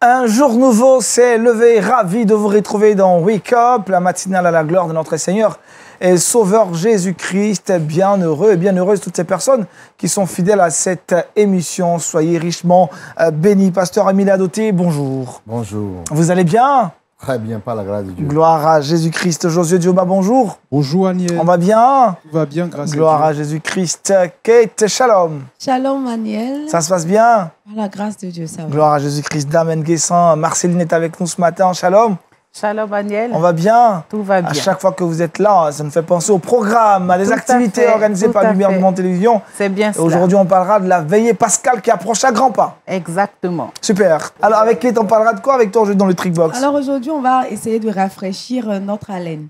Un jour nouveau s'est levé, ravi de vous retrouver dans Wake Up, la matinale à la gloire de notre Seigneur et Sauveur Jésus-Christ. Bienheureux et bienheureuses toutes ces personnes qui sont fidèles à cette émission. Soyez richement bénis. Pasteur Émile Adoté, bonjour. Bonjour. Vous allez bien? Très bien, par la grâce de Dieu. Gloire à Jésus-Christ. Josué Dioba, bonjour. Bonjour Aniel. On va bien? Tout va bien, grâce Gloire à à Jésus-Christ. Kate, shalom. Shalom Aniel. Ça se passe bien? Par la grâce de Dieu, ça va. Gloire à Jésus-Christ. Dame Nguessan, Marceline est avec nous ce matin. Shalom. Shalom Aniel. On va bien? Tout va bien. À chaque fois que vous êtes là, ça nous fait penser au programme, à des activités organisées par Lumière du Monde Télévision. C'est bien ça. Aujourd'hui, on parlera de la veillée pascale qui approche à grands pas. Exactement. Super. Alors, avec Kate, on parlera de quoi avec toi aujourd'hui dans le Trickbox? Alors aujourd'hui, on va essayer de rafraîchir notre haleine.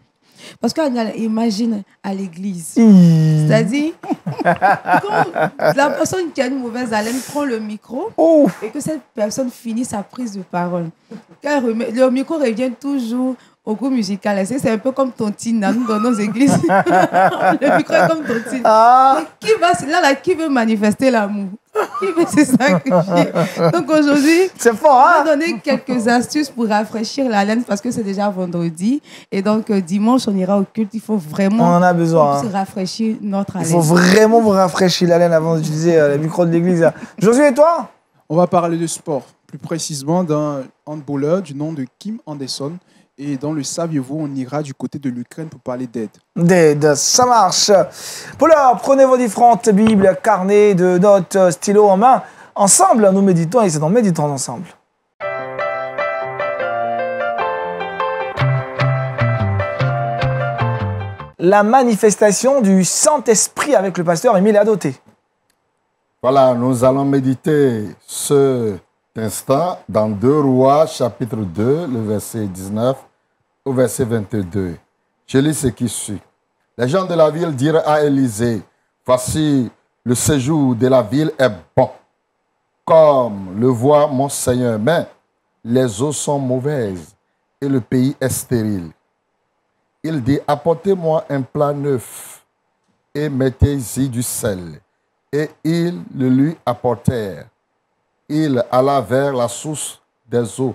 Parce que imagine à l'église. C'est-à-dire, quand la personne qui a une mauvaise haleine prend le micro et que cette personne finit sa prise de parole. Quand le micro revient toujours au groupe musical. C'est un peu comme tontine dans nos églises. Le micro est comme tontine. Qui veut manifester l'amour? C'est ça que j'ai. Donc aujourd'hui, c'est fort, hein? On va donner quelques astuces pour rafraîchir la laine parce que c'est déjà vendredi. Et donc dimanche, on ira au culte. Il faut vraiment on en a besoin, se rafraîchir notre haleine. Il faut vraiment vous rafraîchir la laine avant d'utiliser le micro de l'église. Josué, et toi? On va parler de sport, plus précisément d'un handballeur du nom de Kim Anderson. Et dans le saviez-vous, on ira du côté de l'Ukraine pour parler d'aide. D'aide, ça marche. Pour l'heure, prenez vos différentes Bibles, carnets de notes, stylos en main. Ensemble, nous méditons et c'est dans Méditons ensemble. La manifestation du Saint-Esprit avec le pasteur Émile Adoté. Voilà, nous allons méditer ce instant dans 2 Rois, chapitre 2, le verset 19 au verset 22. Je lis ce qui suit. Les gens de la ville dirent à Élisée, « Voici, le séjour de la ville est bon, comme le voit mon Seigneur, mais les eaux sont mauvaises et le pays est stérile. » Il dit, « Apportez-moi un plat neuf et mettez-y du sel. » Et ils le lui apportèrent. Il alla vers la source des eaux,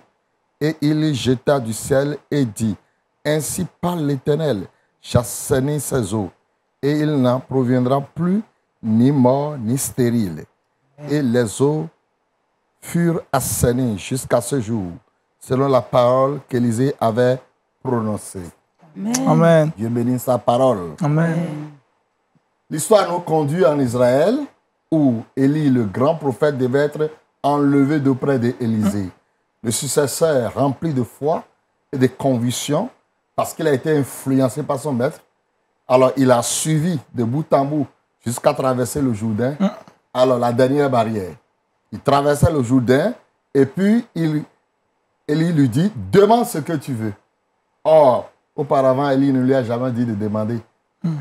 et il y jeta du sel et dit, « Ainsi parle l'Éternel, j'assainis ces eaux, et il n'en proviendra plus ni mort ni stérile. » Et les eaux furent assainies jusqu'à ce jour, selon la parole qu'Élisée avait prononcée. Amen. Dieu bénisse sa parole. Amen. L'histoire nous conduit en Israël, où Élie, le grand prophète, devait être enlevé d'auprès d'Élisée. Le successeur, rempli de foi et de conviction, parce qu'il a été influencé par son maître, alors il a suivi de bout en bout jusqu'à traverser le Jourdain, alors la dernière barrière. Il traversait le Jourdain et puis Élie lui dit, « Demande ce que tu veux. » Or, auparavant, Élie ne lui a jamais dit de demander.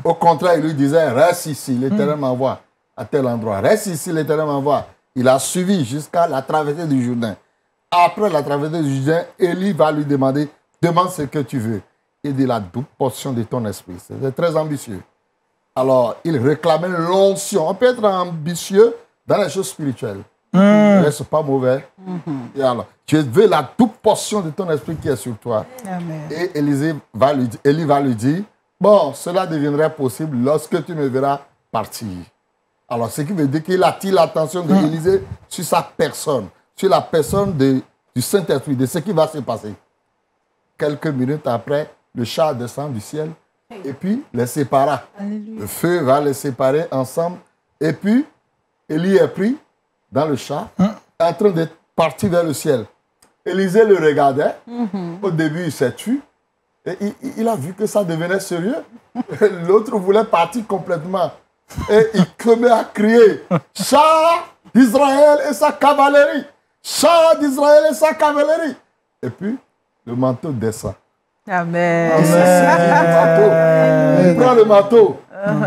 Au contraire, il lui disait, « Reste ici, l'Éternel m'envoie à tel endroit. Reste ici, l'Éternel m'envoie. » Il a suivi jusqu'à la traversée du Jourdain. Après la traversée du Jourdain, Élie va lui demander, « Demande ce que tu veux. » Il dit, « La double portion de ton esprit. » C'était très ambitieux. Alors, il réclamait l'onction. On peut être ambitieux dans les choses spirituelles. Mais ce n'est pas mauvais. Et alors, tu veux la double portion de ton esprit qui est sur toi. Amen. Et Élie va lui dire, « Bon, cela deviendrait possible lorsque tu me verras partir. » Alors, ce qui veut dire qu'il attire l'attention de l'Élysée sur sa personne, sur la personne du Saint-Esprit, de ce qui va se passer. Quelques minutes après, le char descend du ciel et puis les sépara. Alléluia. Le feu va les séparer ensemble. Et puis, Élie est pris dans le char, en train de partir vers le ciel. Élisée le regardait. Au début, il s'est tué. Et il a vu que ça devenait sérieux. L'autre voulait partir complètement. Et il commence à crier, « Char d'Israël et sa cavalerie! Char d'Israël et sa cavalerie! » Et puis, le manteau descend. Amen. Il prend le manteau.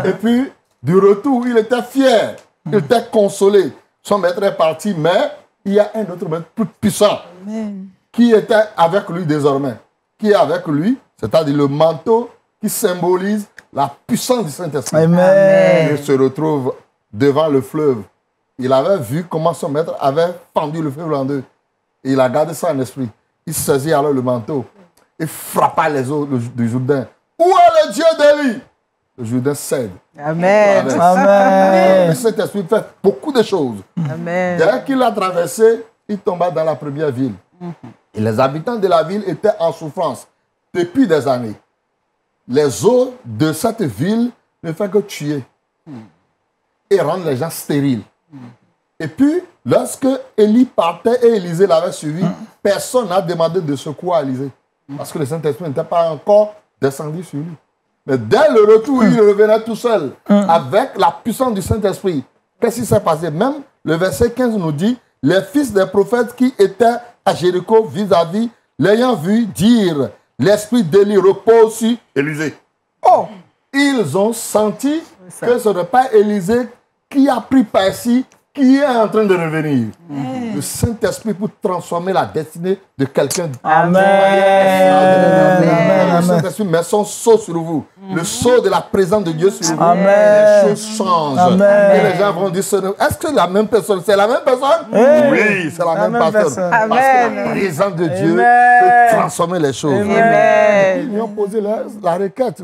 Et puis, du retour, il était fier. Il était consolé. Son maître est parti, mais il y a un autre maître plus puissant qui était avec lui désormais. Qui est avec lui, c'est-à-dire le manteau qui symbolise la puissance du Saint-Esprit. Amen. Il se retrouve devant le fleuve. Il avait vu comment son maître avait fendu le fleuve en deux. Et il a gardé ça en esprit. Il saisit alors le manteau et frappa les eaux du Jourdain. Où est le Dieu d'Élie? Le Jourdain cède. Amen. Amen. Le Saint-Esprit fait beaucoup de choses. Amen. Dès qu'il a traversé, il tomba dans la première ville. Et les habitants de la ville étaient en souffrance depuis des années. Les eaux de cette ville ne font que tuer et rendre les gens stériles. Et puis, lorsque Élie partait et Élisée l'avait suivi, personne n'a demandé de secours à Élisée. Parce que le Saint-Esprit n'était pas encore descendu sur lui. Mais dès le retour, il revenait tout seul, avec la puissance du Saint-Esprit. Qu'est-ce qui s'est passé? Même le verset 15 nous dit, les fils des prophètes qui étaient à Jéricho vis-à-vis, l'ayant vu dire, l'esprit d'Élie repose sur Élisée. Oh! Ils ont senti que ce n'est pas Élisée qui a pris parti, qui est en train de revenir. Le Saint-Esprit pour transformer la destinée de quelqu'un. Amen. Le Saint-Esprit met son sceau sur vous. Le sceau de la présence de Dieu sur vous. Amen. Les choses changent. Amen. Et les gens vont dire, est-ce que la même personne, c'est la même personne? Oui, c'est la même personne. Parce que la présence de Dieu peut transformer les choses. Amen. Ils ont posé leur requête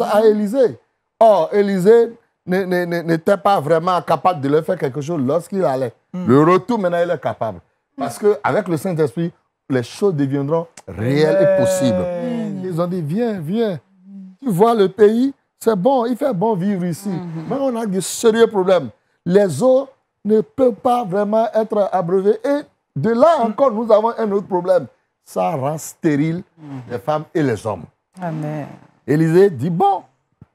à Élisée. Or, Élisée n'était pas vraiment capable de leur faire quelque chose lorsqu'il allait. Le retour, maintenant, il est capable. Parce qu'avec le Saint-Esprit, les choses deviendront réelles et possibles. Ils ont dit, viens. Tu vois le pays, c'est bon, il fait bon vivre ici. Mais on a de sérieux problèmes. Les eaux ne peuvent pas vraiment être abreuvées. Et de là encore, nous avons un autre problème. Ça rend stérile les femmes et les hommes. Amen. Élisée dit, bon,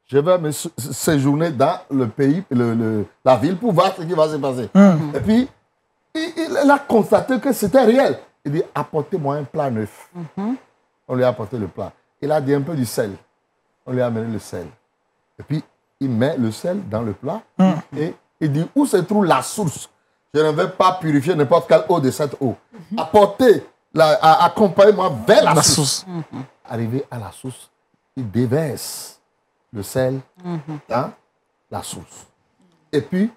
je vais me séjourner dans le pays, la ville, pour voir ce qui va se passer. Et puis, il a constaté que c'était réel. Il dit, apportez-moi un plat neuf. On lui a apporté le plat. Il a dit un peu du sel. On lui a amené le sel. Et puis, il met le sel dans le plat. Et il dit, où se trouve la source? Je ne vais pas purifier n'importe quelle eau de cette eau. Apportez, accompagnez-moi vers la source. Arrivé à la source, il déverse le sel dans la source. Et puis,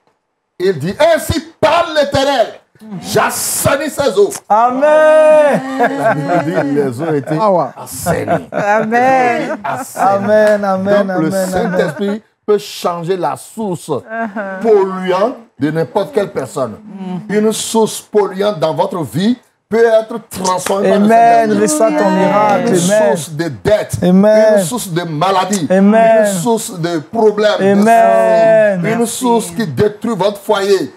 il dit, ainsi parle l'Éternel, j'assainis ces eaux. Amen. La Bible dit, les eaux étaient assainies. Amen. Amen. Donc, le Saint-Esprit peut changer la source polluante de n'importe quelle personne. Une source polluante dans votre vie peut être transformée par le Saint-Esprit. Reçois ton miracle. Une Amen. source de dette, Amen. une source de maladie, Amen. une source de problèmes, Amen. une source qui détruit votre foyer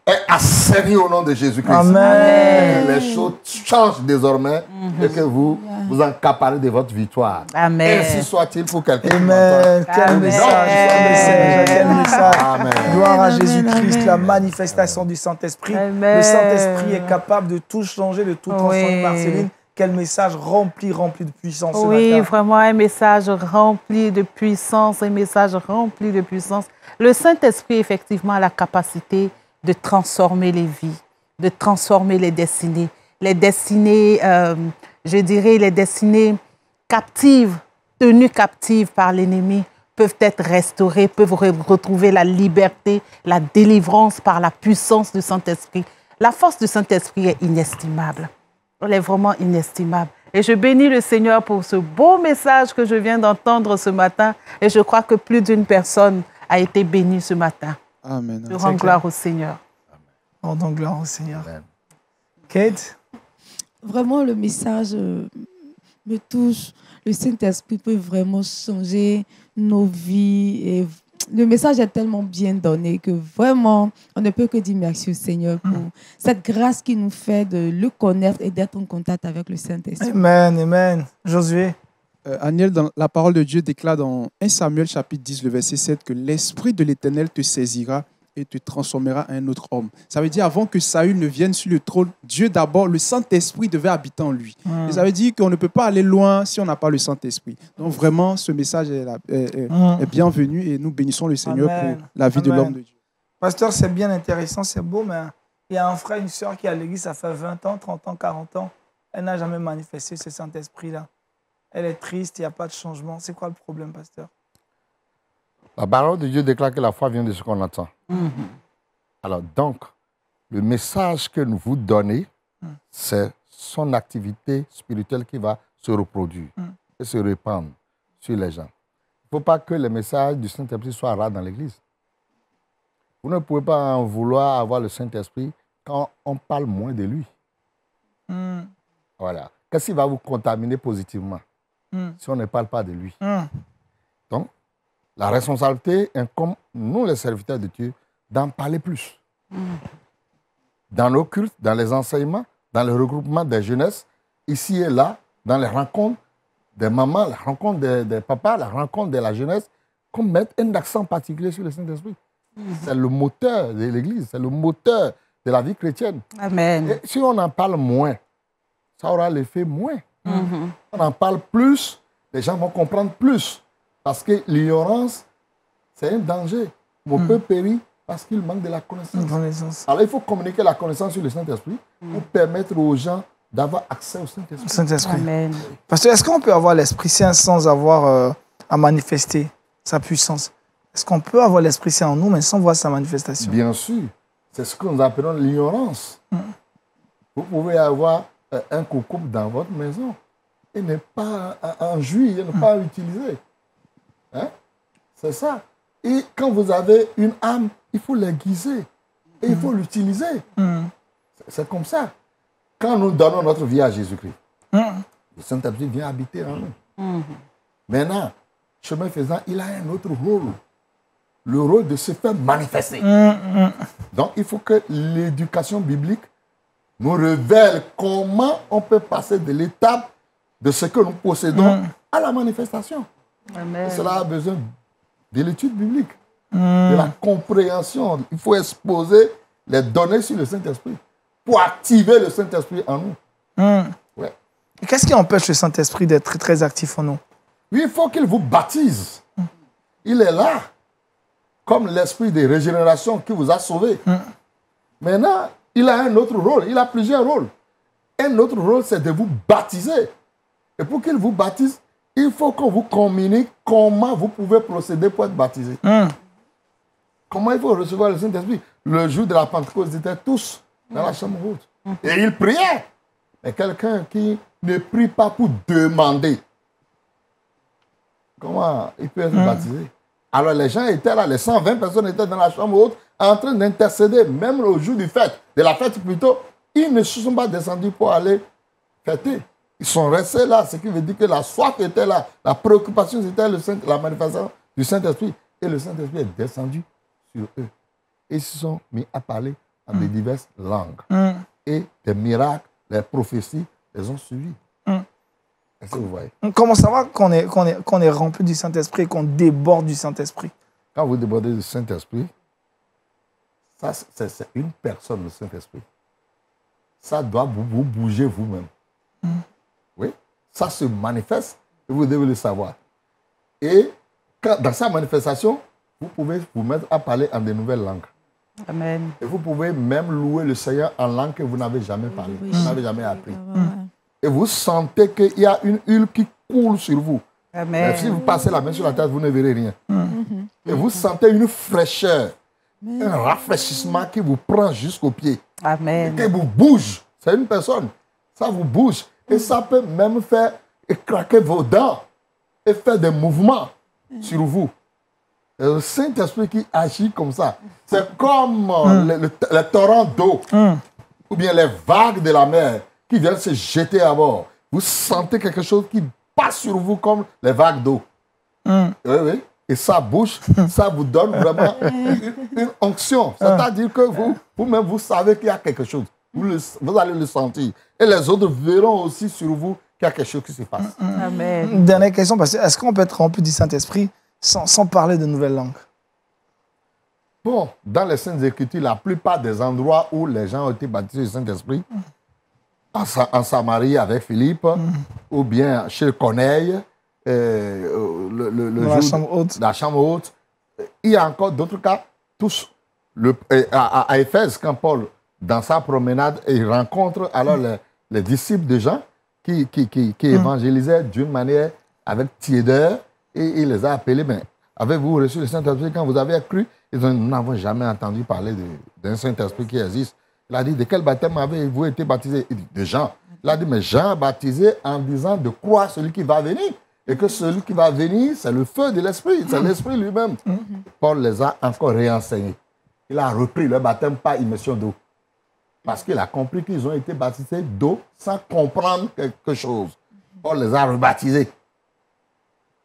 est assainie au nom de Jésus-Christ. Amen. Que les choses changent désormais et que vous accaparez de votre victoire. Amen. Ainsi soit-il pour quelqu'un. Amen. Quel Amen. message, quel message. Amen. Gloire à Jésus-Christ, la manifestation du Saint-Esprit. Amen. Le Saint-Esprit est capable de tout changer, de tout transformer. Oui. Marceline, quel message rempli de puissance ce Oui, matin. vraiment un message rempli de puissance, un message rempli de puissance. Le Saint-Esprit, effectivement, a la capacité de transformer les vies, de transformer les destinées. Les destinées, je dirais, les destinées captives, tenues captives par l'ennemi, peuvent être restaurées, peuvent retrouver la liberté, la délivrance par la puissance du Saint-Esprit. La force du Saint-Esprit est inestimable. Elle est vraiment inestimable. Et je bénis le Seigneur pour ce beau message que je viens d'entendre ce matin. Et je crois que plus d'une personne a été bénie ce matin. Amen. Je rends gloire au Seigneur. Rendons gloire au Seigneur. Amen. Kate? Vraiment, le message me touche. Le Saint-Esprit peut vraiment changer nos vies. Et le message est tellement bien donné que vraiment, on ne peut que dire merci au Seigneur pour cette grâce qu'il nous fait de le connaître et d'être en contact avec le Saint-Esprit. Amen. Josué? Aniel, dans la parole de Dieu déclare dans 1 Samuel chapitre 10, le verset 7, que l'Esprit de l'Éternel te saisira et te transformera en un autre homme. Ça veut dire, avant que Saül ne vienne sur le trône, Dieu d'abord, le Saint-Esprit devait habiter en lui. Et ça veut dire qu'on ne peut pas aller loin si on n'a pas le Saint-Esprit. Donc vraiment, ce message est bienvenu et nous bénissons le Seigneur Amen. pour la vie de l'homme de Dieu. Pasteur, c'est bien intéressant, c'est beau, mais il y a un frère, une sœur qui est à l'église, ça fait 20 ans, 30 ans, 40 ans. Elle n'a jamais manifesté ce Saint-Esprit-là. Elle est triste, il n'y a pas de changement. C'est quoi le problème, pasteur? La parole de Dieu déclare que la foi vient de ce qu'on entend. Alors donc, le message que nous vous donnez c'est son activité spirituelle qui va se reproduire et se répandre sur les gens. Il ne faut pas que les messages du Saint-Esprit soient rares dans l'Église. Vous ne pouvez pas en vouloir avoir le Saint-Esprit quand on parle moins de lui. Voilà. Qu'est-ce qui va vous contaminer positivement si on ne parle pas de lui? Donc, la responsabilité incombe, nous les serviteurs de Dieu, d'en parler plus. Dans nos cultes, dans les enseignements, dans le regroupement des jeunesses, ici et là, dans les rencontres des mamans, la rencontre des papas, la rencontre de la jeunesse, qu'on mette un accent particulier sur le Saint-Esprit. C'est le moteur de l'Église, c'est le moteur de la vie chrétienne. Amen. Et si on en parle moins, ça aura l'effet moins. On en parle plus, les gens vont comprendre plus. Parce que l'ignorance, c'est un danger. Mon peuple périt parce qu'il manque de la connaissance. Alors il faut communiquer la connaissance sur le Saint-Esprit pour permettre aux gens d'avoir accès au Saint-Esprit. Amen. Parce que est-ce qu'on peut avoir l'Esprit Saint sans avoir à manifester sa puissance? Est-ce qu'on peut avoir l'Esprit Saint en nous, mais sans voir sa manifestation? Bien sûr. C'est ce que nous appelons l'ignorance. Vous pouvez avoir un coucou dans votre maison et ne pas en jouir, ne pas utiliser. Hein? C'est ça. Et quand vous avez une âme, il faut l'aiguiser et il faut l'utiliser. C'est comme ça. Quand nous donnons notre vie à Jésus-Christ, le Saint-Esprit vient habiter en nous. Maintenant, chemin faisant, il a un autre rôle. Le rôle de se faire manifester. Donc, il faut que l'éducation biblique nous révèle comment on peut passer de l'étape de ce que nous possédons à la manifestation. Amen. Et cela a besoin de l'étude biblique, de la compréhension. Il faut exposer les données sur le Saint-Esprit pour activer le Saint-Esprit en nous. Ouais. Et qu'est-ce qui empêche le Saint-Esprit d'être très, très actif en nous? Oui, il faut qu'il vous baptise. Il est là, comme l'esprit de régénération qui vous a sauvé. Maintenant, il a un autre rôle. Il a plusieurs rôles. Un autre rôle, c'est de vous baptiser. Et pour qu'il vous baptise, il faut qu'on vous communique comment vous pouvez procéder pour être baptisé. Comment il faut recevoir le Saint-Esprit? Le jour de la Pentecôte, ils étaient tous dans la chambre haute. Et ils priaient. Mais quelqu'un qui ne prie pas pour demander, comment il peut être baptisé? Alors les gens étaient là, les 120 personnes étaient dans la chambre haute en train d'intercéder, même au jour de la fête plutôt. Ils ne se sont pas descendus pour aller fêter. Ils sont restés là, ce qui veut dire que la soif était là, la préoccupation c'était la manifestation du Saint-Esprit. Et le Saint-Esprit est descendu sur eux. Et ils se sont mis à parler en de diverses langues. Et des miracles, les prophéties les ont suivis. Est-ce que vous voyez? Comment savoir qu'on est rempli du Saint-Esprit et qu'on déborde du Saint-Esprit? Quand vous débordez du Saint-Esprit, ça, c'est une personne, le Saint-Esprit. Ça doit vous bouger vous-même. Oui, ça se manifeste et vous devez le savoir. Et dans sa manifestation, vous pouvez vous mettre à parler en de nouvelles langues. Amen. Et vous pouvez même louer le Seigneur en langue que vous n'avez jamais parlé, vous n'avez jamais appris. Et vous sentez qu'il y a une huile qui coule sur vous. Amen. Mais si vous passez la main sur la tête, vous ne verrez rien. Et vous sentez une fraîcheur, un rafraîchissement qui vous prend jusqu'aux pieds. Amen. Qui vous bouge. C'est une personne. Ça vous bouge. Et ça peut même faire craquer vos dents et faire des mouvements sur vous. Et le Saint-Esprit qui agit comme ça. C'est comme les torrents d'eau ou bien les vagues de la mer qui viennent se jeter à bord. Vous sentez quelque chose qui passe sur vous comme les vagues d'eau. Oui. Et ça bouge, ça vous donne vraiment une onction. C'est-à-dire que vous-même, vous savez qu'il y a quelque chose. Vous allez le sentir. Et les autres verront aussi sur vous qu'il y a quelque chose qui se passe. Amen. Dernière question, parce que est-ce qu'on peut être rempli du Saint-Esprit sans parler de nouvelles langues? Bon, dans les Saintes Écritures, la plupart des endroits où les gens ont été baptisés du Saint-Esprit, en Samarie avec Philippe, ou bien chez Corneille, Dans la chambre haute. La chambre haute. Il y a encore d'autres cas, tous. À Éphèse, quand Paul, dans sa promenade, il rencontre alors les disciples de Jean qui évangélisaient d'une manière avec tiédeur, et il les a appelés. Mais avez-vous reçu le Saint-Esprit quand vous avez cru? Ils ont dit, nous n'avons jamais entendu parler d'un Saint-Esprit qui existe. Il a dit, de quel baptême avez-vous été baptisé? Il dit, de Jean. Il a dit, mais Jean a baptisé en disant de croire celui qui va venir. Et que celui qui va venir, c'est le feu de l'Esprit, c'est l'Esprit lui-même. Paul les a encore réenseignés. Il a repris le baptême par immersion d'eau. Parce qu'il a compris qu'ils ont été baptisés d'eau sans comprendre quelque chose. Paul les a rebaptisés.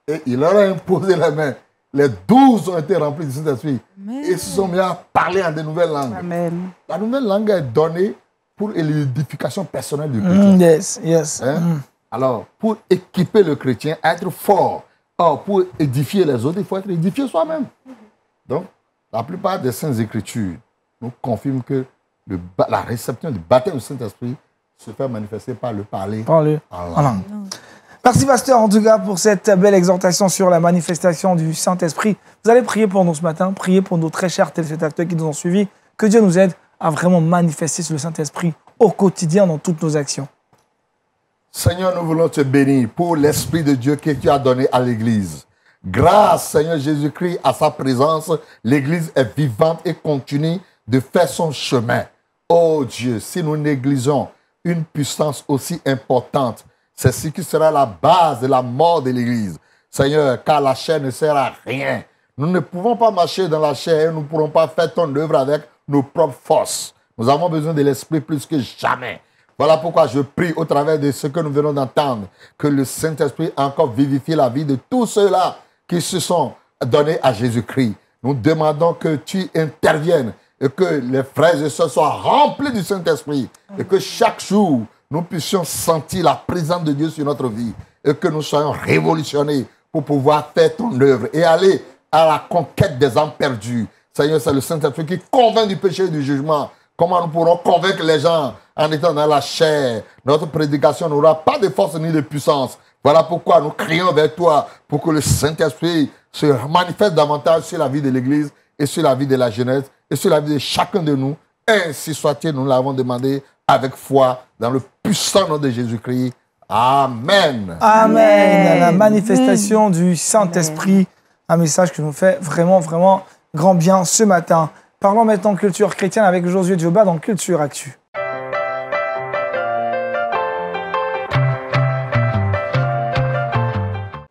Et il leur a imposé la main. Les 12 ont été remplis du Saint-Esprit. Et ils se sont mis à parler en de nouvelles langues. Amen. La nouvelle langue est donnée pour l'édification personnelle du chrétien. Yes, yes. Hein? Alors, pour équiper le chrétien, être fort. Or, pour édifier les autres, il faut être édifié soi-même. Donc, la plupart des Saintes Écritures nous confirment que la réception du baptême du Saint-Esprit se fait manifester par le parler en langue. Merci, pasteur, en tout cas, pour cette belle exhortation sur la manifestation du Saint-Esprit. Vous allez prier pour nous ce matin, prier pour nos très chers téléspectateurs qui nous ont suivis. Que Dieu nous aide à vraiment manifester sur le Saint-Esprit au quotidien dans toutes nos actions. Seigneur, nous voulons te bénir pour l'Esprit de Dieu que tu as donné à l'Église. Grâce, Seigneur Jésus-Christ, à sa présence, l'Église est vivante et continue de faire son chemin. Oh Dieu, si nous négligeons une puissance aussi importante, c'est ce qui sera la base de la mort de l'Église. Seigneur, car la chair ne sert à rien. Nous ne pouvons pas marcher dans la chair et nous ne pourrons pas faire ton œuvre avec nos propres forces. Nous avons besoin de l'Esprit plus que jamais. Voilà pourquoi je prie au travers de ce que nous venons d'entendre, que le Saint-Esprit encore vivifie la vie de tous ceux-là qui se sont donnés à Jésus-Christ. Nous demandons que tu interviennes et que les frères et sœurs soient remplis du Saint-Esprit et que chaque jour, nous puissions sentir la présence de Dieu sur notre vie et que nous soyons révolutionnés pour pouvoir faire ton œuvre et aller à la conquête des âmes perdues. Seigneur, c'est le Saint-Esprit qui convainc du péché et du jugement. Comment nous pourrons convaincre les gens en étant dans la chair? Notre prédication n'aura pas de force ni de puissance. Voilà pourquoi nous crions vers toi pour que le Saint-Esprit se manifeste davantage sur la vie de l'Église et sur la vie de la jeunesse et sur la vie de chacun de nous. Ainsi soit-il, nous l'avons demandé avec foi dans le puissant nom de Jésus-Christ. Amen. Amen. La manifestation du Saint-Esprit, un message qui nous fait vraiment, vraiment grand bien ce matin. Parlons maintenant culture chrétienne avec Josué Dioba dans Culture Actu.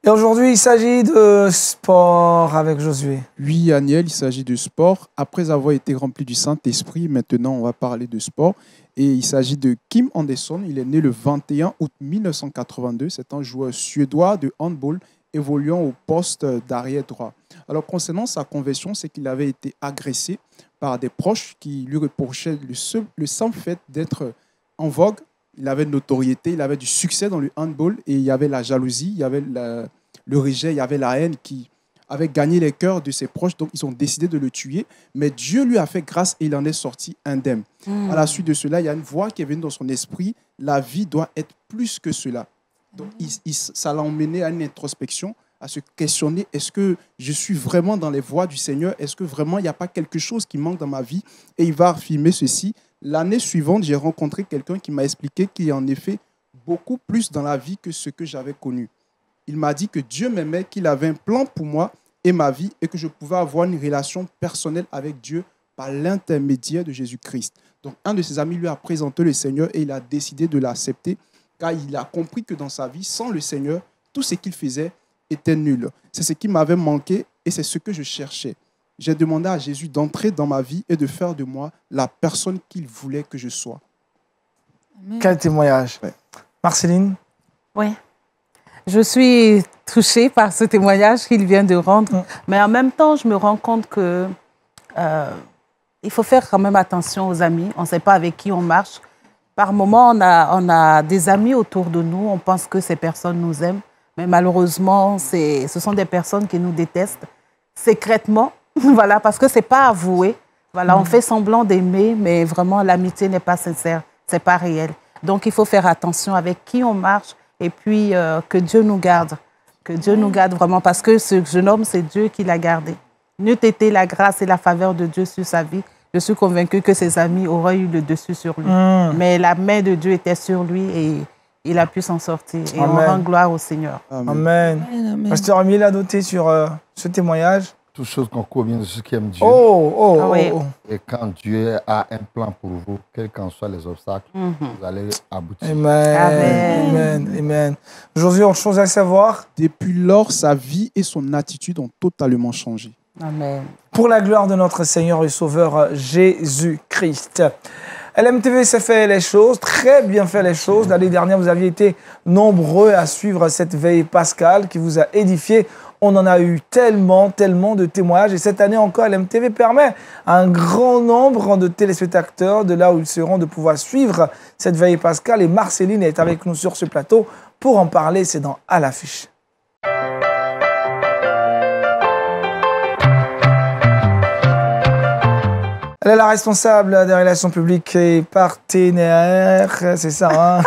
Et aujourd'hui, il s'agit de sport avec Josué. Oui, Aniel, il s'agit de sport. Après avoir été rempli du Saint-Esprit, maintenant, on va parler de sport. Et il s'agit de Kim Andersson. Il est né le 21 août 1982. C'est un joueur suédois de handball évoluant au poste d'arrière droit. Alors, concernant sa conversion, c'est qu'il avait été agressé par des proches qui lui reprochaient le simple fait d'être en vogue. Il avait une notoriété, il avait du succès dans le handball et il y avait la jalousie, il y avait le rejet, il y avait la haine qui avait gagné les cœurs de ses proches. Donc, ils ont décidé de le tuer. Mais Dieu lui a fait grâce et il en est sorti indemne. À la suite de cela, il y a une voix qui est venue dans son esprit. La vie doit être plus que cela. Donc, ça l'a emmené à une introspection, à se questionner, est-ce que je suis vraiment dans les voies du Seigneur? Est-ce que vraiment il n'y a pas quelque chose qui manque dans ma vie? Et il va affirmer ceci. L'année suivante, j'ai rencontré quelqu'un qui m'a expliqué qu'il y a en effet beaucoup plus dans la vie que ce que j'avais connu. Il m'a dit que Dieu m'aimait, qu'il avait un plan pour moi et ma vie et que je pouvais avoir une relation personnelle avec Dieu par l'intermédiaire de Jésus-Christ. Donc, un de ses amis lui a présenté le Seigneur et il a décidé de l'accepter car il a compris que dans sa vie, sans le Seigneur, tout ce qu'il faisait était nul. C'est ce qui m'avait manqué et c'est ce que je cherchais. J'ai demandé à Jésus d'entrer dans ma vie et de faire de moi la personne qu'il voulait que je sois. Amen. Quel témoignage. Ouais. Marceline? Oui. Je suis touchée par ce témoignage qu'il vient de rendre. Mais en même temps, je me rends compte que il faut faire quand même attention aux amis. On ne sait pas avec qui on marche. Par moments, on a des amis autour de nous. On pense que ces personnes nous aiment. Mais malheureusement, ce sont des personnes qui nous détestent secrètement. Voilà, parce que ce n'est pas avoué. Voilà, on fait semblant d'aimer, mais vraiment, l'amitié n'est pas sincère. Ce n'est pas réel. Donc, il faut faire attention avec qui on marche et puis que Dieu nous garde. Que Dieu nous garde vraiment, parce que ce jeune homme, c'est Dieu qui l'a gardé. N'eût été la grâce et la faveur de Dieu sur sa vie, je suis convaincue que ses amis auraient eu le dessus sur lui. Mais la main de Dieu était sur lui et il a pu s'en sortir. Et on rend gloire au Seigneur. Amen. Amen. Pasteur Emile a noté sur ce témoignage. Toutes choses concourent bien de ceux qui aiment Dieu. Ah oui. Et quand Dieu a un plan pour vous, quels qu'en soient les obstacles, vous allez aboutir. Amen. Amen. Amen. Amen. Josué, autre chose à savoir? Depuis lors, sa vie et son attitude ont totalement changé. Amen. Pour la gloire de notre Seigneur et Sauveur Jésus-Christ. LMTV s'est fait les choses, très bien fait les choses. L'année dernière, vous aviez été nombreux à suivre cette veille pascale qui vous a édifié. On en a eu tellement de témoignages. Et cette année encore, LMTV permet à un grand nombre de téléspectateurs, de là où ils seront, de pouvoir suivre cette veille pascale. Et Marceline est avec nous sur ce plateau pour en parler. C'est dans À l'affiche. Elle est la responsable des relations publiques et partenaires, c'est ça, hein?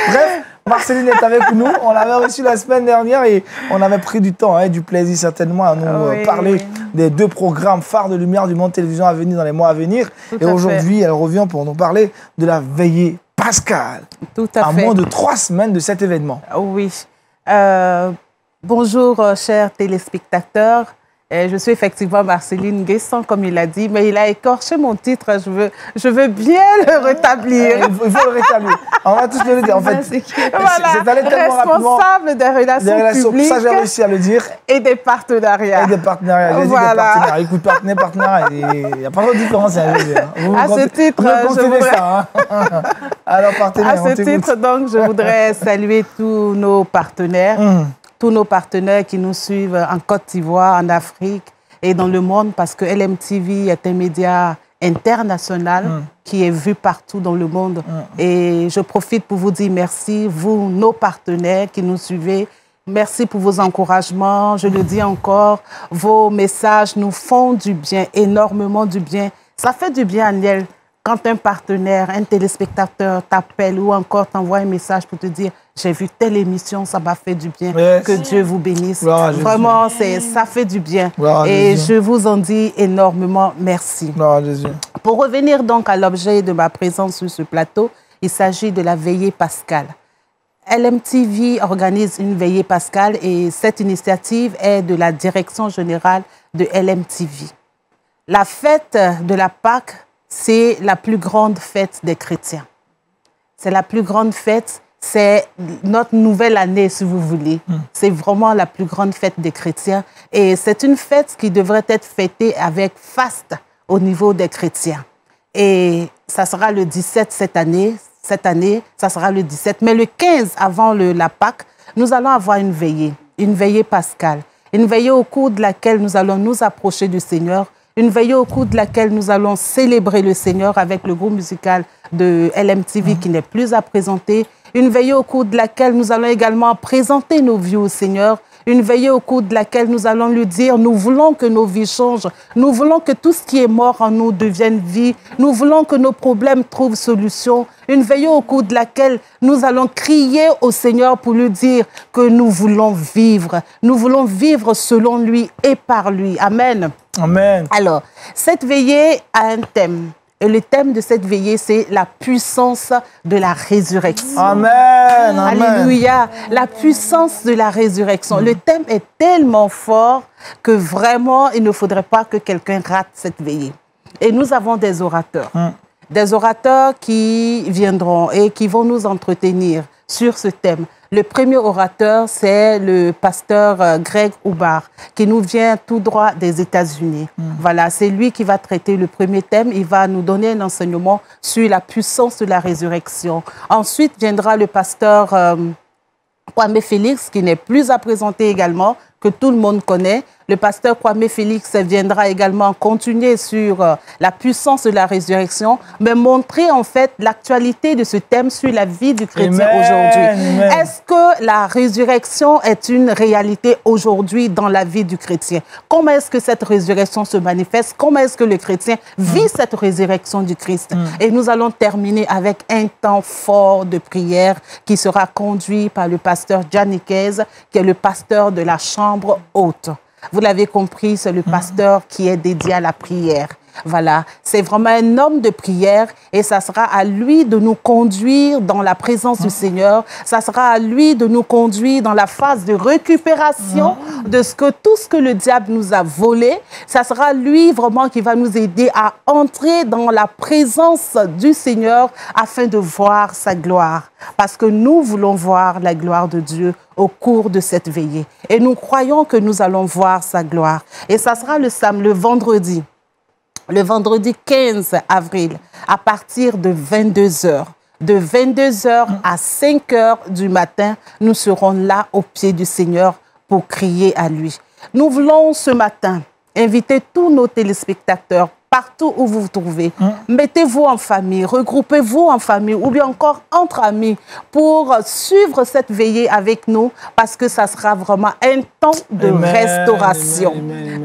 Bref, Marceline est avec nous. On l'avait reçue la semaine dernière et on avait pris du temps et du plaisir certainement à nous parler des 2 programmes phares de Lumière du Monde Télévision à venir dans les mois à venir. Et aujourd'hui, elle revient pour nous parler de la veillée pascale. Tout à fait. À moins de 3 semaines de cet événement. Oui. Bonjour, chers téléspectateurs. Je suis effectivement Marceline Guesson, comme il a dit, mais il a écorché mon titre. Je veux bien le rétablir. Il faut le rétablir. On va tous le dire. En fait, voilà, responsable des relations publiques. Ça, j'ai réussi à le dire. Et des partenariats. Et des partenariats. J'ai dit des partenaires. Écoute, partenariat, il n'y a pas de différence. À ce titre, je voudrais... ça, hein. Alors, partenaire, à ce titre, donc, je voudrais saluer tous nos partenaires. Tous nos partenaires qui nous suivent en Côte d'Ivoire, en Afrique et dans le monde, parce que LMTV est un média international qui est vu partout dans le monde. Et je profite pour vous dire merci, vous, nos partenaires qui nous suivez. Merci pour vos encouragements. Je le dis encore, vos messages nous font du bien, énormément du bien. Ça fait du bien, Aniel, quand un partenaire, un téléspectateur t'appelle ou encore t'envoie un message pour te dire « J'ai vu telle émission, ça m'a fait du bien. Yes. Que Dieu vous bénisse. » Vraiment, ça fait du bien. Et je vous en dis énormément merci. Pour revenir donc à l'objet de ma présence sur ce plateau, il s'agit de la veillée pascale. LMTV organise une veillée pascale et cette initiative est de la direction générale de LMTV. La fête de la Pâque, c'est la plus grande fête des chrétiens. C'est la plus grande fête, c'est notre nouvelle année, si vous voulez. C'est vraiment la plus grande fête des chrétiens. Et c'est une fête qui devrait être fêtée avec faste au niveau des chrétiens. Et ça sera le 17 cette année. Cette année, ça sera le 17. Mais le 15, avant la Pâque, nous allons avoir une veillée pascale. Une veillée au cours de laquelle nous allons nous approcher du Seigneur. Une veillée au cours de laquelle nous allons célébrer le Seigneur avec le groupe musical de LMTV qui n'est plus à présenter. Une veillée au cours de laquelle nous allons également présenter nos vies au Seigneur. Une veillée au cours de laquelle nous allons lui dire, nous voulons que nos vies changent. Nous voulons que tout ce qui est mort en nous devienne vie. Nous voulons que nos problèmes trouvent solution. Une veillée au cours de laquelle nous allons crier au Seigneur pour lui dire que nous voulons vivre. Nous voulons vivre selon lui et par lui. Amen. Amen. Alors, cette veillée a un thème. Et le thème de cette veillée, c'est la puissance de la résurrection. Amen. Alléluia. La puissance de la résurrection. Le thème est tellement fort que vraiment, il ne faudrait pas que quelqu'un rate cette veillée. Et nous avons des orateurs. Des orateurs qui viendront et qui vont nous entretenir sur ce thème. Le premier orateur, c'est le pasteur Greg Hubbard, qui nous vient tout droit des États-Unis. Voilà, c'est lui qui va traiter le premier thème. Il va nous donner un enseignement sur la puissance de la résurrection. Ensuite viendra le pasteur Kwame Félix, qui n'est plus à présenter également, que tout le monde connaît. Le pasteur Kwame Félix viendra également continuer sur la puissance de la résurrection, mais montrer en fait l'actualité de ce thème sur la vie du chrétien aujourd'hui. Est-ce que la résurrection est une réalité aujourd'hui dans la vie du chrétien? Comment est-ce que cette résurrection se manifeste? Comment est-ce que le chrétien vit cette résurrection du Christ? Et nous allons terminer avec un temps fort de prière qui sera conduit par le pasteur Janikez, qui est le pasteur de la chambre haute. Vous l'avez compris, c'est le pasteur qui est dédié à la prière. Voilà, c'est vraiment un homme de prière et ça sera à lui de nous conduire dans la présence du Seigneur. Ça sera à lui de nous conduire dans la phase de récupération de tout ce que le diable nous a volé. Ça sera lui vraiment qui va nous aider à entrer dans la présence du Seigneur afin de voir sa gloire. Parce que nous voulons voir la gloire de Dieu au cours de cette veillée. Et nous croyons que nous allons voir sa gloire. Et ça sera le vendredi 15 avril, à partir de 22h. De 22h à 5h du matin, nous serons là au pied du Seigneur pour crier à lui. Nous voulons ce matin inviter tous nos téléspectateurs partout où vous vous trouvez. Mettez-vous en famille, regroupez-vous en famille ou bien encore entre amis pour suivre cette veillée avec nous parce que ça sera vraiment un temps de restauration.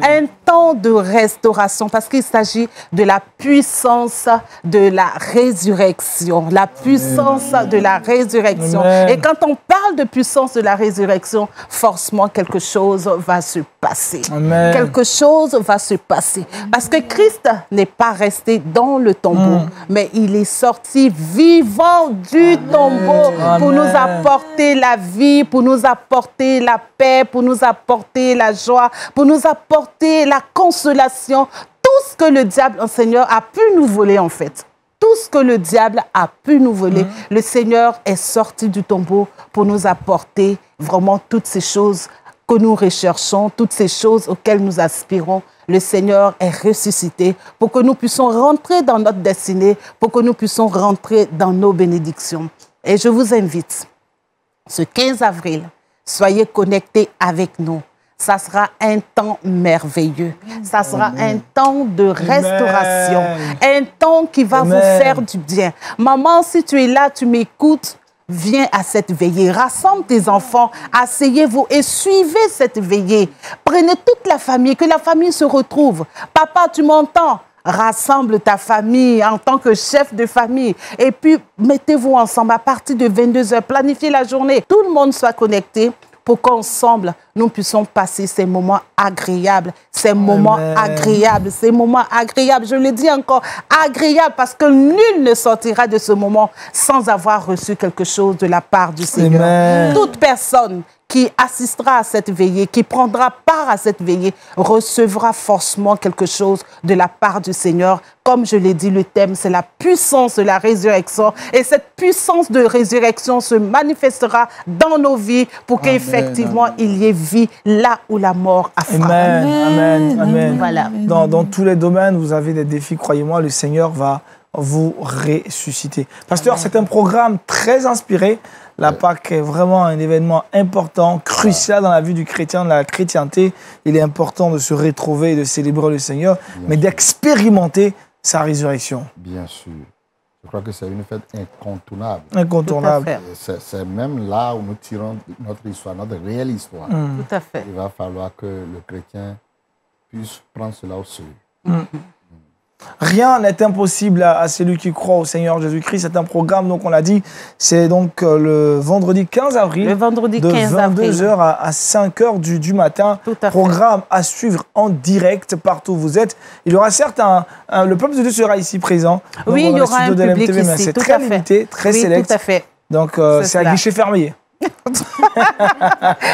Un temps de restauration parce qu'il s'agit de la puissance de la résurrection. La puissance de la résurrection. Et quand on parle de puissance de la résurrection, forcément quelque chose va se passer. Quelque chose va se passer. Parce que Christ n'est pas resté dans le tombeau, mais il est sorti vivant du tombeau pour nous apporter la vie, pour nous apporter la paix, pour nous apporter la joie, pour nous apporter la consolation. Tout ce que le diable, Seigneur, a pu nous voler en fait. Tout ce que le diable a pu nous voler, le Seigneur est sorti du tombeau pour nous apporter vraiment toutes ces choses que nous recherchons, toutes ces choses auxquelles nous aspirons. Le Seigneur est ressuscité pour que nous puissions rentrer dans notre destinée, pour que nous puissions rentrer dans nos bénédictions. Et je vous invite, ce 15 avril, soyez connectés avec nous. Ça sera un temps merveilleux. Ça sera un temps de restauration. Un temps qui va vous faire du bien. Maman, si tu es là, tu m'écoutes, viens à cette veillée, rassemble tes enfants, asseyez-vous et suivez cette veillée. Prenez toute la famille, que la famille se retrouve. Papa, tu m'entends? Rassemble ta famille en tant que chef de famille. Et puis, mettez-vous ensemble à partir de 22h. Planifiez la journée. Tout le monde soit connecté pour qu'ensemble, nous puissions passer ces moments agréables. Ces moments agréables, ces moments agréables. Je le dis encore, agréables, parce que nul ne sortira de ce moment sans avoir reçu quelque chose de la part du Seigneur. Toute personne qui assistera à cette veillée, qui prendra part à cette veillée, recevra forcément quelque chose de la part du Seigneur. Comme je l'ai dit, le thème, c'est la puissance de la résurrection. Et cette puissance de résurrection se manifestera dans nos vies pour qu'effectivement, il y ait vie là où la mort a frappé. Amen. Voilà. Dans tous les domaines, vous avez des défis, croyez-moi, le Seigneur va vous ressusciter. Pasteur, c'est un programme très inspiré. La Pâque est vraiment un événement important, crucial dans la vie du chrétien, de la chrétienté. Il est important de se retrouver et de célébrer le Seigneur, mais d'expérimenter sa résurrection. Bien sûr. Je crois que c'est une fête incontournable. Incontournable. C'est même là où nous tirons notre histoire, notre réelle histoire. Tout à fait. Il va falloir que le chrétien puisse prendre cela au sérieux. Rien n'est impossible à celui qui croit au Seigneur Jésus-Christ. C'est un programme, donc on l'a dit, c'est donc le vendredi 15 avril. Le vendredi 15 de 22h à 5h du matin. Tout à fait. Programme à suivre en direct partout où vous êtes. Il y aura certes le peuple de Dieu sera ici présent. Donc, oui, il y aura un public mais ici. c'est Tout très à fait. limité, très select. Tout à fait. Donc c'est à guichet fermé.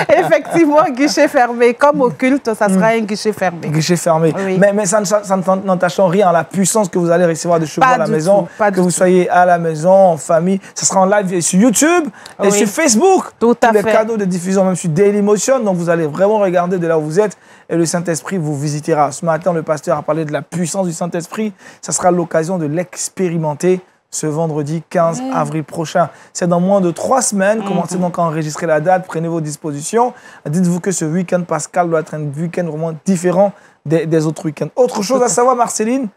Effectivement, guichet fermé. Comme au culte, ça sera un guichet fermé. Guichet fermé. Oui. Mais ça n'entache en rien à la puissance que vous allez recevoir de chez vous à la maison. Que vous soyez à la maison, en famille. Ça sera en live sur YouTube et sur Facebook. Tout à fait. Les cadeaux de diffusion, même sur Dailymotion. Donc vous allez vraiment regarder de là où vous êtes et le Saint-Esprit vous visitera. Ce matin, le pasteur a parlé de la puissance du Saint-Esprit. Ça sera l'occasion de l'expérimenter ce vendredi 15 avril prochain. C'est dans moins de 3 semaines. Commencez donc à enregistrer la date, prenez vos dispositions. Dites-vous que ce week-end pascal doit être un week-end vraiment différent des autres week-ends. Autre chose à savoir, Marceline?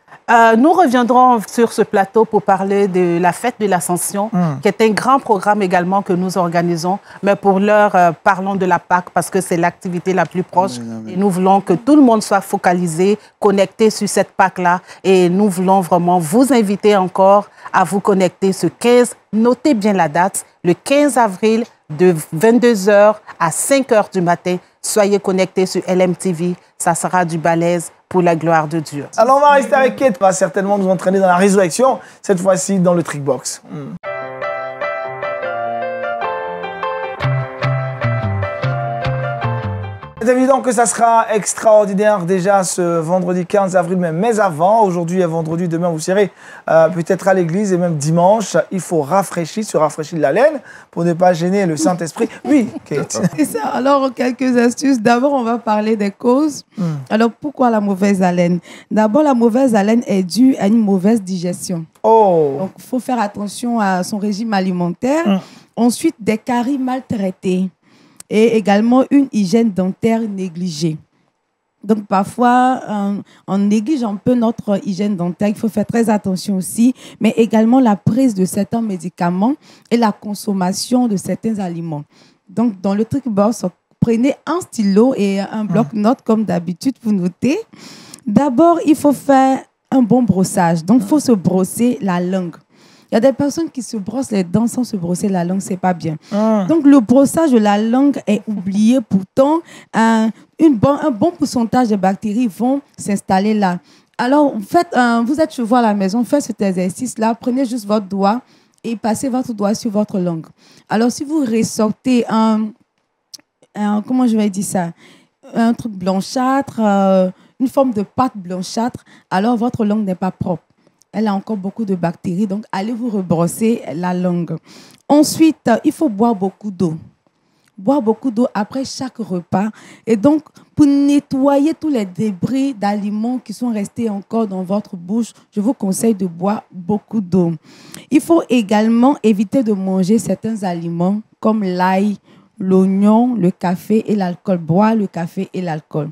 Nous reviendrons sur ce plateau pour parler de la fête de l'Ascension, qui est un grand programme également que nous organisons. Mais pour l'heure, parlons de la Pâque parce que c'est l'activité la plus proche. Et nous voulons que tout le monde soit focalisé, connecté sur cette Pâque-là. Et nous voulons vraiment vous inviter encore à vous connecter ce 15. Notez bien la date, le 15 avril de 22h à 5h du matin. Soyez connectés sur LMTV. Ça sera du balèze. pour la gloire de Dieu. Alors on va rester avec Kate, va certainement nous entraîner dans la résurrection, cette fois-ci dans le Trickbox. C'est évident que ça sera extraordinaire déjà ce vendredi 15 avril, mais avant, aujourd'hui est vendredi, demain vous serez peut-être à l'église et même dimanche. Il faut se rafraîchir de la laine pour ne pas gêner le Saint-Esprit. Oui, Kate. C'est ça. Alors, quelques astuces. D'abord, on va parler des causes. Alors, pourquoi la mauvaise haleine? D'abord, la mauvaise haleine est due à une mauvaise digestion. Oh. Donc, il faut faire attention à son régime alimentaire. Ensuite, des caries maltraitées. Et également une hygiène dentaire négligée. Donc, parfois, on néglige un peu notre hygiène dentaire. Il faut faire très attention aussi, mais également la prise de certains médicaments et la consommation de certains aliments. Donc, dans le Trickbox, prenez un stylo et un bloc-notes comme d'habitude pour noter. D'abord, il faut faire un bon brossage. Donc, il faut se brosser la langue. Il y a des personnes qui se brossent les dents sans se brosser la langue, c'est pas bien. Donc, le brossage de la langue est oublié. Pourtant, un bon pourcentage de bactéries vont s'installer là. Alors, vous êtes chez vous à la maison, faites cet exercice-là. Prenez juste votre doigt et passez votre doigt sur votre langue. Alors, si vous ressortez comment je vais dire ça? Un truc blanchâtre, une forme de pâte blanchâtre, alors votre langue n'est pas propre. Elle a encore beaucoup de bactéries, donc allez vous rebrosser la langue. Ensuite, il faut boire beaucoup d'eau. Boire beaucoup d'eau après chaque repas. Et donc, pour nettoyer tous les débris d'aliments qui sont restés encore dans votre bouche, je vous conseille de boire beaucoup d'eau. Il faut également éviter de manger certains aliments comme l'ail, l'oignon, le café et l'alcool. Boire le café et l'alcool.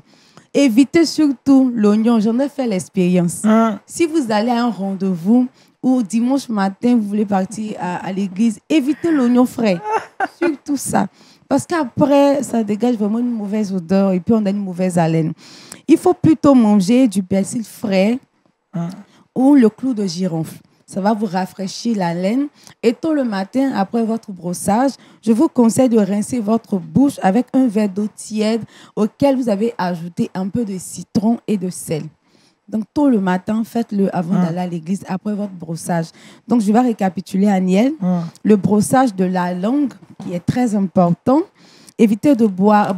Évitez surtout l'oignon. J'en ai fait l'expérience. Si vous allez à un rendez-vous ou dimanche matin, vous voulez partir à l'église, évitez l'oignon frais. Surtout ça. Parce qu'après, ça dégage vraiment une mauvaise odeur et puis on a une mauvaise haleine. Il faut plutôt manger du persil frais ou le clou de girofle. Ça va vous rafraîchir la laine. Et tôt le matin, après votre brossage, je vous conseille de rincer votre bouche avec un verre d'eau tiède auquel vous avez ajouté un peu de citron et de sel. Donc, tôt le matin, faites-le avant d'aller à l'église, après votre brossage. Donc, je vais récapituler, Aniel. Le brossage de la langue, qui est très important. Évitez de boire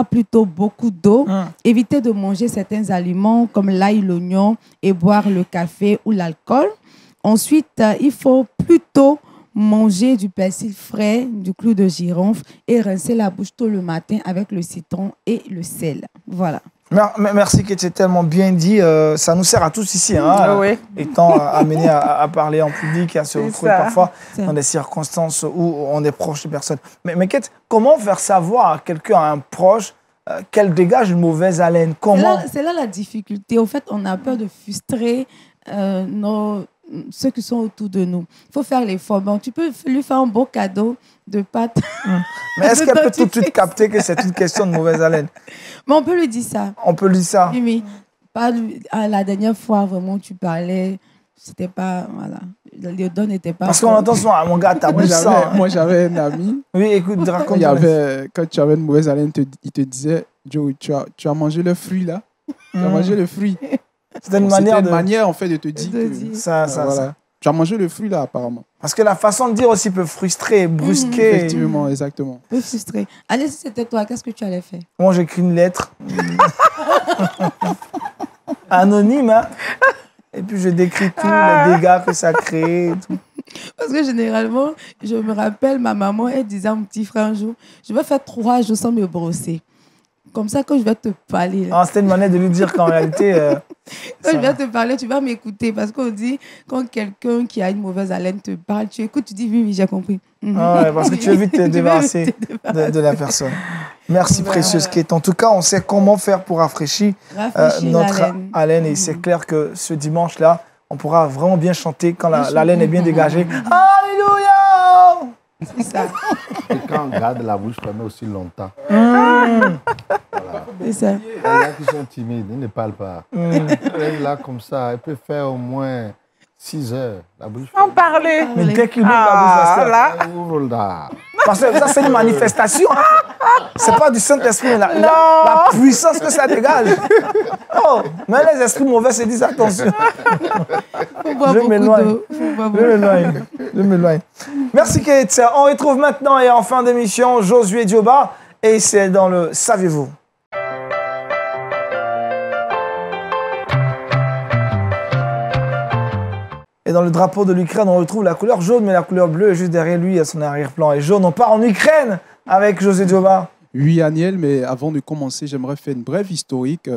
plutôt beaucoup d'eau. Évitez de manger certains aliments comme l'ail, l'oignon et boire le café ou l'alcool. Ensuite, il faut plutôt manger du persil frais, du clou de girofle et rincer la bouche tôt le matin avec le citron et le sel. Voilà. Merci, Kate, c'est tellement bien dit. Ça nous sert à tous ici, Oui. étant amenés à parler en public et à se retrouver parfois dans des circonstances où on est proche de personnes. Mais Kate, comment faire savoir à quelqu'un, à un proche, qu'elle dégage une mauvaise haleine? Comment? C'est là la difficulté. Au fait, on a peur de frustrer ceux qui sont autour de nous. Il faut faire l'effort. Bon, tu peux lui faire un beau cadeau de pâtes. Mais est-ce qu'elle peut tout de suite capter que c'est une question de mauvaise haleine? Mais on peut lui dire ça. On peut lui dire ça. Oui, la dernière fois, vraiment, tu parlais, c'était pas... Voilà. L'odeur n'était pas... Parce qu'on entend souvent, mon gars, t'as bu ça. Moi, j'avais un ami. Oui, écoute, raconte. Quand tu avais une mauvaise haleine, il te disait, Joe, tu as mangé le fruit, là. Tu as mangé le fruit. C'était une manière en fait de te dire que ça. Tu as mangé le fruit là apparemment. Parce que la façon de dire aussi peut frustrer, brusquer. Effectivement, exactement. Peut frustrer. Allez, si c'était toi, qu'est-ce que tu allais faire? Moi, j'écris une lettre. Anonyme, hein. Et puis je décris tous les dégâts que ça crée. Et tout. Parce que généralement, je me rappelle, ma maman, elle disait à mon petit frère un jour, je vais faire 3 jours sans me brosser. Comme ça, quand je vais te parler... C'était une manière de lui dire qu'en réalité... quand je vais te parler, tu vas m'écouter. Parce qu'on dit, quand quelqu'un qui a une mauvaise haleine te parle, tu écoutes, tu dis, oui, j'ai compris. Parce que tu veux vite te débarrasser de la personne. Merci, précieuse Kate. En tout cas, on sait comment faire pour rafraîchir notre haleine. Et c'est clair que ce dimanche-là, on pourra vraiment bien chanter quand la laine est bien dégagée. Alléluia! C'est ça. Et quand on garde la bouche fermée aussi longtemps. Voilà. C'est ça. Les gens qui sont timides, ils ne parlent pas. Là, comme ça, elle peut faire au moins 6 heures. La bouche En parler. Mais dès qu'il ouvre la bouche, là. ouvre là. Parce que ça, c'est une manifestation. C'est pas du Saint-Esprit, mais la puissance que ça dégage. Oh, mais les esprits mauvais se disent attention. Je m'éloigne. Je m'éloigne. Merci Kate. On retrouve maintenant et en fin d'émission Josué Dioba et c'est dans le Saviez-vous. Et dans le drapeau de l'Ukraine, on retrouve la couleur jaune, mais la couleur bleue est juste derrière lui, à son arrière-plan est jaune. On part en Ukraine avec Josué Dioba. Oui, Aniel, mais avant de commencer, j'aimerais faire une brève historique.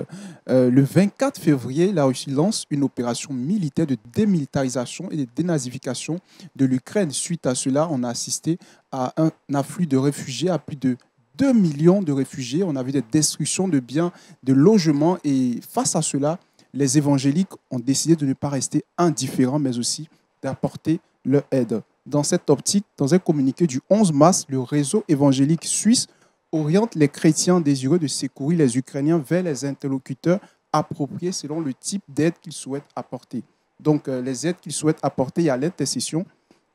Le 24 février, la Russie lance une opération militaire de démilitarisation et de dénazification de l'Ukraine. Suite à cela, on a assisté à un afflux de réfugiés, à plus de 2 millions de réfugiés. On a vu des destructions de biens, de logements. Et face à cela, les évangéliques ont décidé de ne pas rester indifférents, mais aussi d'apporter leur aide. Dans cette optique, dans un communiqué du 11 mars, le réseau évangélique suisse oriente les chrétiens désireux de secourir les Ukrainiens vers les interlocuteurs appropriés selon le type d'aide qu'ils souhaitent apporter. Donc, les aides qu'ils souhaitent apporter, il y a l'intercession,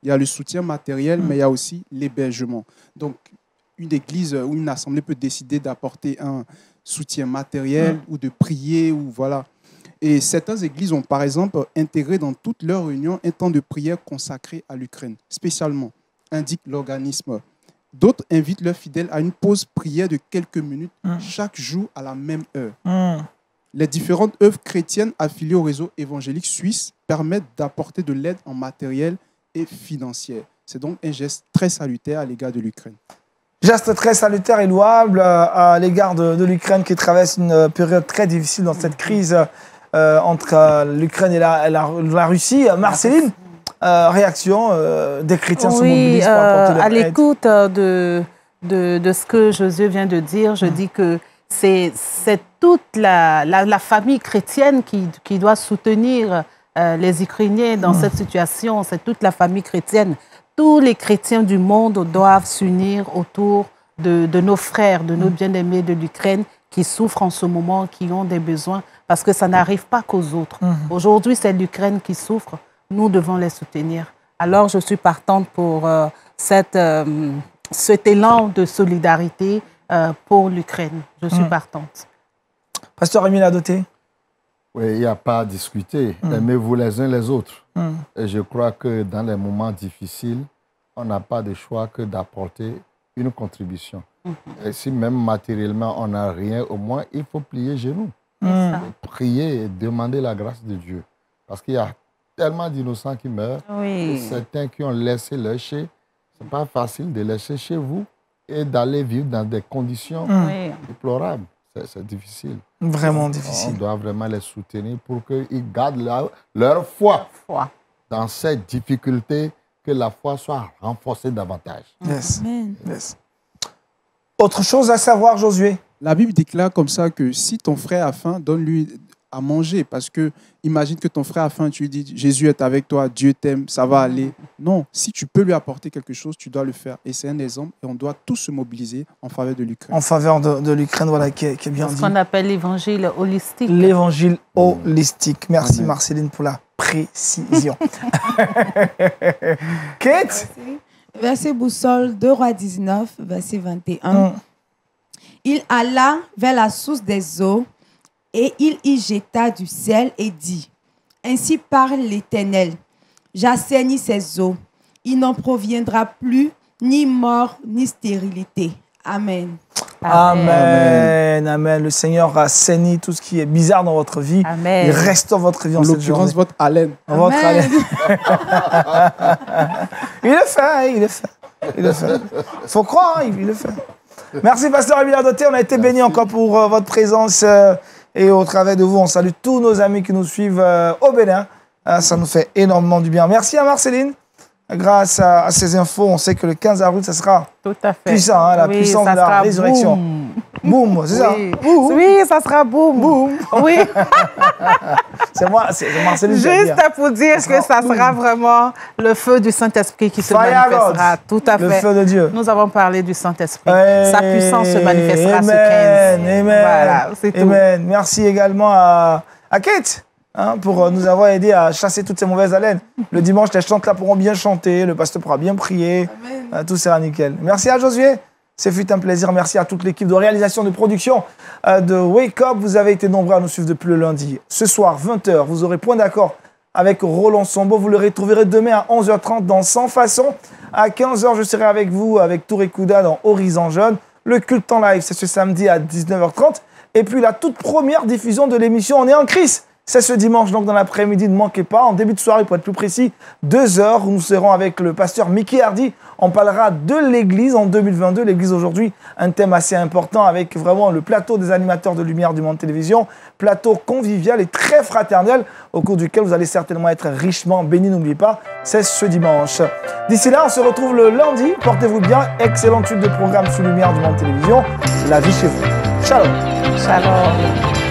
il y a le soutien matériel, mais il y a aussi l'hébergement. Donc, une église ou une assemblée peut décider d'apporter un soutien matériel ou de prier, ou voilà. Et certaines églises ont, par exemple, intégré dans toutes leurs réunions un temps de prière consacré à l'Ukraine, spécialement, indique l'organisme. D'autres invitent leurs fidèles à une pause prière de quelques minutes chaque jour à la même heure. Les différentes œuvres chrétiennes affiliées au réseau évangélique suisse permettent d'apporter de l'aide en matériel et financière. C'est donc un geste très salutaire à l'égard de l'Ukraine. Geste très salutaire et louable à l'égard de l'Ukraine qui traverse une période très difficile dans cette crise entre l'Ukraine et la Russie. Marceline, réaction des chrétiens se mobilisent pour apporter leur aide. À l'écoute de ce que Josué vient de dire, je dis que c'est toute la famille chrétienne qui doit soutenir les Ukrainiens dans cette situation. C'est toute la famille chrétienne. Tous les chrétiens du monde doivent s'unir autour de nos frères, de nos bien-aimés de l'Ukraine qui souffrent en ce moment, qui ont des besoins, parce que ça n'arrive pas qu'aux autres. Aujourd'hui, c'est l'Ukraine qui souffre. Nous devons les soutenir. Alors, je suis partante pour cet élan de solidarité pour l'Ukraine. Je suis partante. Pasteur Rémi Ladoté. Oui, il n'y a pas à discuter. Aimez-vous les uns les autres. Et je crois que dans les moments difficiles, on n'a pas de choix que d'apporter une contribution. Et si même matériellement on n'a rien, au moins il faut plier genoux. Prier et demander la grâce de Dieu. Parce qu'il y a tellement d'innocents qui meurent. Et certains qui ont laissé leur chez. Ce n'est pas facile de laisser chez vous et d'aller vivre dans des conditions déplorables. C'est difficile. Vraiment difficile. On doit vraiment les soutenir pour qu'ils gardent leur foi dans cette difficulté, que la foi soit renforcée davantage. Yes. Yes. Autre chose à savoir, Josué? La Bible déclare comme ça que si ton frère a faim, donne-lui à manger. Parce que imagine que ton frère a faim, tu lui dis Jésus est avec toi, Dieu t'aime, ça va aller. Non, si tu peux lui apporter quelque chose, tu dois le faire. Et c'est un exemple et on doit tous se mobiliser en faveur de l'Ukraine. En faveur de l'Ukraine, voilà, qui est bien dit. C'est ce qu'on appelle l'évangile holistique. L'évangile holistique. Merci Marceline pour la précision. Kate? Verset boussole, 2 Rois 19, verset 21. Il alla vers la source des eaux et il y jeta du sel et dit, ainsi parle l'Éternel, j'assainis ces eaux, il n'en proviendra plus ni mort ni stérilité. Amen. Amen. Amen. Le Seigneur assainit tout ce qui est bizarre dans votre vie. Amen. Il restaure votre vie en cette journée. En l'occurrence, votre haleine. Votre haleine. Il le fait, il le fait. Il le fait. Il faut croire, il le fait. Merci, Pasteur Rémi Ladoté. On a été bénis encore pour votre présence. Et au travers de vous, on salue tous nos amis qui nous suivent au Bénin. Ça nous fait énormément du bien. Merci à Marceline. Grâce à ces infos, on sait que le 15 avril, ça sera puissant, hein, la puissance de la résurrection. Boum, c'est ça? Oui, ça sera boum. Boum. Oui. C'est moi, c'est Marceline. Juste pour dire que ça sera vraiment le feu du Saint-Esprit qui se manifestera. Tout à fait. Le feu de Dieu. Nous avons parlé du Saint-Esprit. Sa puissance se manifestera ce 15. Amen. Voilà, c'est tout. Amen. Merci également à Kate. hein, pour nous avoir aidé à chasser toutes ces mauvaises haleines. Le dimanche, les chantes-là pourront bien chanter, le pasteur pourra bien prier. Tout sera nickel. Merci à Josué. Ce fut un plaisir. Merci à toute l'équipe de réalisation, de production de Wake Up. Vous avez été nombreux à nous suivre depuis le lundi. Ce soir, 20h, vous aurez point d'accord avec Roland Sombo. Vous le retrouverez demain à 11h30 dans Sans Façon. À 15h, je serai avec vous, avec Touré Kouda dans Horizon Jeune. Le culte en live, c'est ce samedi à 19h30. Et puis la toute première diffusion de l'émission On est en Christ. C'est ce dimanche, donc dans l'après-midi, ne manquez pas. En début de soirée, pour être plus précis, 2h, nous serons avec le pasteur Mickey Hardy. On parlera de l'Église en 2022. L'Église aujourd'hui, un thème assez important avec vraiment le plateau des animateurs de Lumière du Monde Télévision. Plateau convivial et très fraternel au cours duquel vous allez certainement être richement bénis. N'oubliez pas, c'est ce dimanche. D'ici là, on se retrouve le lundi. Portez-vous bien. Excellente suite de programme sous Lumière du Monde Télévision. La vie chez vous. Shalom. Shalom.